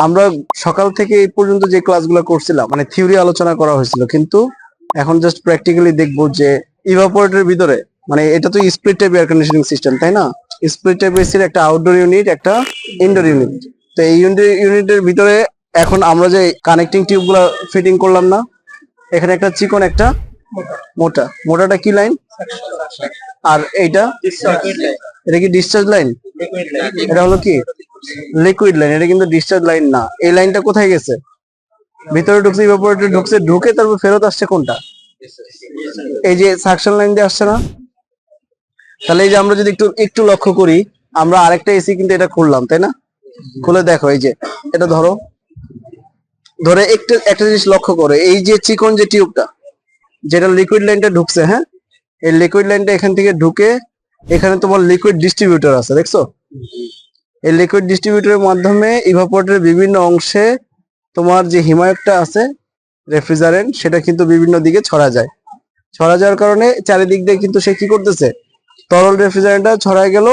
আমরা সকাল থেকে এই পর্যন্ত যে ক্লাসগুলো করছিলাম মানে থিওরি আলোচনা করা হয়েছিল, কিন্তু এখন জাস্ট প্র্যাকটিক্যালি দেখবো যে ইভাপোরেটরের ভিতরে মানে এটা তো split type air conditioning system, তাই না? স্প্লিট টাইপ এসির একটা আউটডোর ইউনিট, একটা ইনডোর ইউনিট। তো এই ইউনিটের ভিতরে এখন আমরা যে কানেক্টিং টিউব গুলা ফিটিং করলাম না, এখানে একটা চিকন একটা মোটা, মোটাটা কি লাইন? আর এইটা এটা কি ডিসচার্জ লাইন? এটা হলো কি লিকুইড লাইন। এটা কিন্তু ডিসচার্জ লাইন না। এই লাইনটা কোথায় গেছে? ভিতরে ঢুকছে, ইভাপোরেটর ঢুকছে, ঢুকে তারপর ফেরত আসছে কোনটা? এই যে সাকশন লাইন দিয়ে আসছে না? তাহলে এই যে আমরা যদি একটু একটু লক্ষ্য করি, আমরা আরেকটা এসি কিন্তু এটা খুললাম, তাই না? খুলে দেখো, এই যে এটা ধরো, ধরে একটু একটা জিনিস লক্ষ্য করো, এই যে চিকন যে টিউবটা যেটা লিকুইড লাইনটা ঢুকছে, হ্যাঁ, এই লিকুইড লাইনটা এখান থেকে ঢুকে এখানে তোমার লিকুইড ডিস্ট্রিবিউটর আছে, দেখছো? এই লিকুইড ডিস্ট্রিবিউটরের মাধ্যমে ইভাপোরেটরের বিভিন্ন অংশে তোমার যে হিমায়কটা আছে রেফ্রিজারেন্ট, সেটা কিন্তু বিভিন্ন দিকে ছড়া যায়। ছড়া যাওয়ার কারণে চারিদিক দিয়ে কিন্তু সে কি করতেছে, তরল রেফ্রিজারেন্টটা ছড়ায় গেল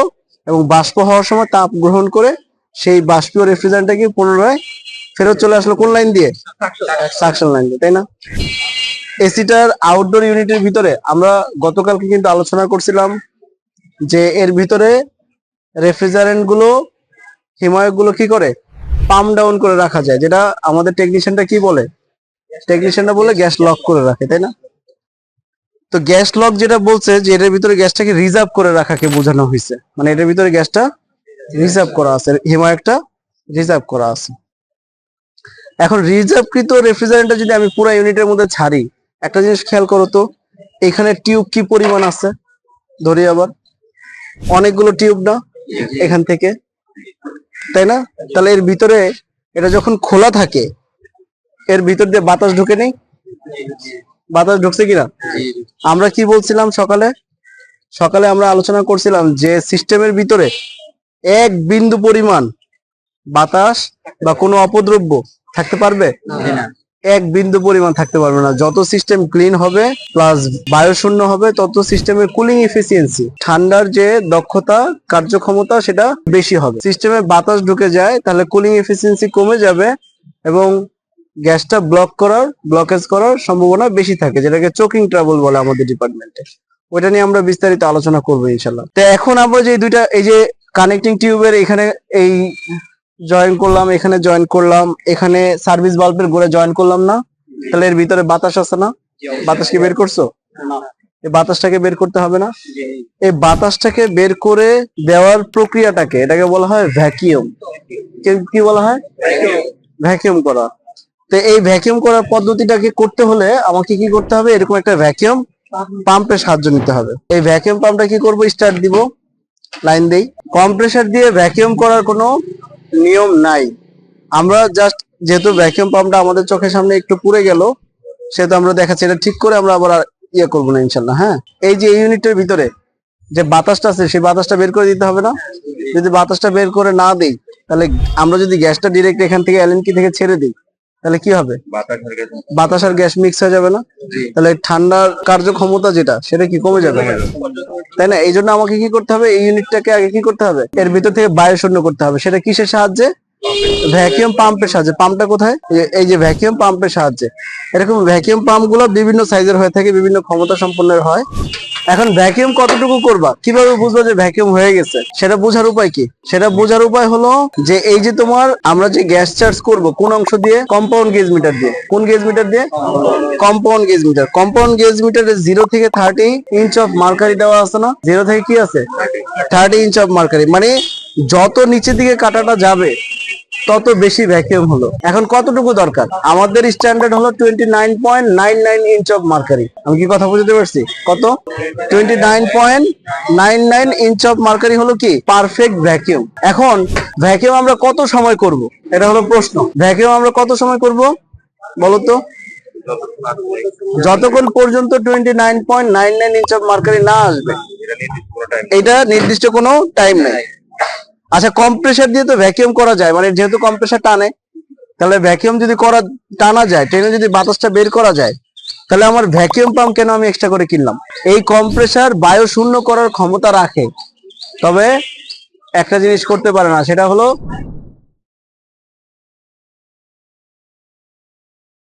এবং বাষ্প হওয়ার সময় তাপ গ্রহণ করে সেই বাষ্পীয় রেফ্রিজারেন্টটাকে পুনরায় ফেরত চলে আসলো কোন লাইন দিয়ে? সাকশন লাইন দিয়ে, তাই না? এসিটার আউটডোর ইউনিটের ভিতরে আমরা গতকালকে কিন্তু আলোচনা করছিলাম যে এর ভিতরে রেফ্রিজারেন্ট গুলো, হিমায়ক গুলো কি করে পাম্প ডাউন করে রাখা যায়, যেটা আমাদের টেকনিশিয়ানটা কি বলে? টেকনিশিয়ানটা বলে গ্যাস লক করে রাখে, তাই না? তো গ্যাস লক যেটা বলছে যে এটার ভিতরে গ্যাসটাকে রিজার্ভ করে রাখাকে বোঝানো হয়েছে, মানে এটার ভিতরে গ্যাসটা রিজার্ভ করা আছে, হিমায়কটা রিজার্ভ করা আছে। এখন রিজার্ভকৃত রেফ্রিজারেন্টটা যদি আমি পুরো ইউনিটের মধ্যে ছাড়ি, একটা জিনিস খেয়াল করো তো, এখানে টিউব কি পরিমাণ আছে? ধরি আবার অনেকগুলো টিউব না এখান থেকে, তাই না? তাহলে এর ভিতরে এটা যখন খোলা থাকে, এর ভিতর দিয়ে বাতাস ঢুকে নেই? বাতাস ঢুকছে কিনা? আমরা কি বলছিলাম সকালে? সকালে আমরা আলোচনা করছিলাম যে সিস্টেমের ভিতরে এক বিন্দু পরিমাণ বাতাস বা কোনো অপদ্রব্য থাকতে পারবে না। এক বিন্দু পরিমাণ থাকতে পারবে না। যত সিস্টেম ক্লিন হবে প্লাস বায়ুশূন্য হবে, তত সিস্টেমের কুলিং এফিসিয়েন্সি, ঠান্ডার যে দক্ষতা, কার্যক্ষমতা, সেটা বেশি হবে। সিস্টেমে বাতাস ঢুকে যায় তাহলে কুলিং এফিসিয়েন্সি কমে যাবে এবং গ্যাসটা ব্লকেজ করার সম্ভাবনা বেশি থাকে, যেটাকে চোকিং ট্রাবল বলে আমাদের ডিপার্টমেন্টে। ওইটা নিয়ে আমরা বিস্তারিত আলোচনা করবো ইনশাল্লাহ। তো এখন আমরা যে দুইটা এই যে কানেক্টিং টিউবের এখানে এই জয়েন করলাম, এখানে জয়েন করলাম, এখানে সার্ভিস বাল্বের গোড়ে জয়েন করলাম না, তাহলে এর ভিতরে বাতাস আছে না? বাতাসকে বের করছো? এই বাতাসটাকে বের করতে হবে না? এই বাতাসটাকে বের করে দেওয়ার প্রক্রিয়াটাকে, এটাকে বলা হয় ভ্যাকিউম। কি বলা হয়? ভ্যাকিউম করা। তো এই ভ্যাকিউম করার পদ্ধতিটাকে করতে হলে আমাকে কি করতে হবে? এরকম একটা ভ্যাকিউম পাম্পের সাহায্য নিতে হবে। এই ভ্যাকিউম পাম্পটা কি করব? স্টার্ট দিব, লাইন দেই। কম্প্রেসার দিয়ে ভ্যাকিউম করার কোনো নিয়ম নাই। আমরা জাস্ট যেহেতু ভ্যাকিউম পাম্পটা আমাদের চোখের সামনে একটু পুড়ে গেল, সেহেতু আমরা দেখাচ্ছি, এটা ঠিক করে আমরা আবার ইয়ে করবো না ইনশাল্লাহ। হ্যাঁ, এই যে ইউনিটের ভিতরে যে বাতাসটা আছে সেই বাতাসটা বের করে দিতে হবে না? যদি বাতাসটা বের করে না দেই, তাহলে আমরা যদি গ্যাসটা ডিরেক্ট এখান থেকে এলএনকি থেকে ছেড়ে দিই, তাহলে কি হবে? বাতাস আর গ্যাস মিক্স হয়ে যাবে না? তাহলে ঠান্ডার কার্যক্ষমতা যেটা, সেটা কি কমে যাবে, তাই না? এই জন্য আমাকে কি করতে হবে? এই ইউনিটটাকে আগে কি করতে হবে? এর ভিতর থেকে বায়ু শূন্য করতে হবে। সেটা কিসের সাহায্যে? ভ্যাকিউম পাম্পের সাহায্যে। পাম্পটা কোথায়? এই যে ভ্যাকিউম পাম্পের সাহায্যে। এরকম ভ্যাকিউম পাম্প গুলো বিভিন্ন সাইজের হয়ে থাকে, বিভিন্ন ক্ষমতা সম্পন্নের হয়। এখন ভ্যাকিউম কতটুকু করবা, কিভাবে বুঝবো যে ভ্যাকিউম হয়ে গেছে? সেটা বোঝার উপায় কি? সেটা বোঝার উপায় হলো যে এই যে তোমার আমরা যে গ্যাস চার্জ করব কোন অংশ দিয়ে? কম্পাউন্ড গেজ মিটার দিয়ে। কোন গেজ মিটার দিয়ে? Compound gauge metre. Compound gauge মিটারে 0 থেকে 30 ইঞ্চ অফ মার্কারি দেওয়া আছে না? 0 থেকে কি আছে? 30 ইঞ্চ অফ মার্কারি। মানে যত নিচের দিকে কাটাটা যাবে তত বেশি ভ্যাকিউম হলো। এখন কতটুকু দরকার? আমাদের স্ট্যান্ডার্ড হলো 29.99 ইঞ্চ অফ মার্কারি। আমি কি কথা বুঝতে পারছি? কত? 29.99 ইঞ্চ অফ মার্কারি হলো কি পারফেক্ট ভ্যাকিউম। এখন ভ্যাকিউম আমরা কত সময় করব? এটা হলো প্রশ্ন। ভ্যাকিউম আমরা কত সময় করব বলতো? যতক্ষণ পর্যন্ত 29.99 ইঞ্চ অফ মার্কারি না আসবে। এটা নির্দিষ্ট কোনো টাইম নাই। আচ্ছা, কম্প্রেসার দিয়ে তো ভ্যাকিউম করা যায়, মানে যেহেতু কম্প্রেসার টানে, তাহলে ভ্যাকিউম যদি টানা যায়, টেনে যদি বাতাসটা বের করা যায়, তাহলে আমার ভ্যাকিউম পাম্প কেন আমি এক্সট্রা করে কিনলাম? এই কম্প্রেসার বায়ু শূন্য করার ক্ষমতা রাখে, তবে একটা জিনিস করতে পারে না, সেটা হলো